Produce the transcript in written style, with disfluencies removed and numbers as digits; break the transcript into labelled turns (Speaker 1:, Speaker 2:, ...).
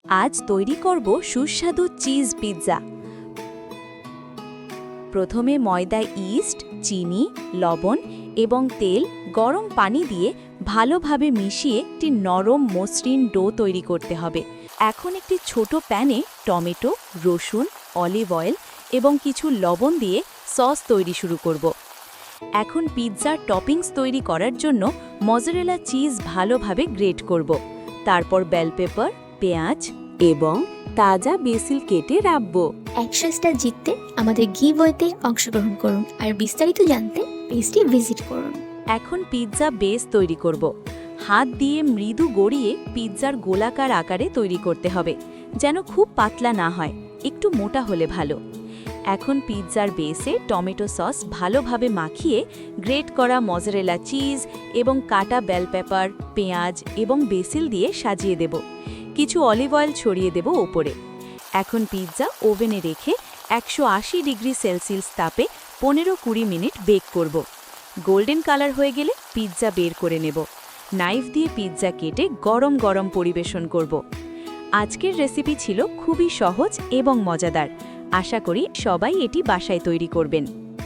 Speaker 1: আজ তৈরি করব সুস্বাদু চিজ পিৎজা। প্রথমে ময়দা, ইস্ট, চিনি, লবণ এবং তেল গরম পানি দিয়ে ভালোভাবে মিশিয়ে একটি নরম মসৃণ ডো তৈরি করতে হবে। এখন একটি ছোট প্যানে টমেটো, রসুন, অলিভ অয়েল এবং কিছু লবণ দিয়ে সস তৈরি শুরু করব। এখন পিৎজার টপিংস তৈরি করার জন্য মজরেলা চিজ ভালোভাবে গ্রেট করব। তারপর বেল পেপার, পেঁয়াজ এবং তাজা বেসিল কেটে রাখব।
Speaker 2: 100 স্টার জিততে আমাদের গিভওয়েতে অংশগ্রহণ করুন আর বিস্তারিত জানতে পেজটি ভিজিট করুন।
Speaker 1: এখন পিৎজা বেস তৈরি করব। হাত দিয়ে মৃদু গড়িয়ে পিৎজার গোলাকার আকারে তৈরি করতে হবে, যেন খুব পাতলা না হয়, একটু মোটা হলে ভালো। এখন পিৎজার বেসে টমেটো সস ভালোভাবে মাখিয়ে গ্রেট করা মজরেলা চিজ এবং কাটা বেল পেপার, পেঁয়াজ এবং বেসিল দিয়ে সাজিয়ে দেব। কিছু অলিভ অয়েল ছড়িয়ে দেব ওপরে। এখন পিৎজা ওভেনে রেখে 180 ডিগ্রি সেলসিয়াস তাপে 15-20 মিনিট বেক করব। গোল্ডেন কালার হয়ে গেলে পিৎজা বের করে নেব। নাইফ দিয়ে পিৎজা কেটে গরম গরম পরিবেশন করব। আজকের রেসিপি ছিল খুবই সহজ এবং মজাদার। আশা করি সবাই এটি বাসায় তৈরি করবেন।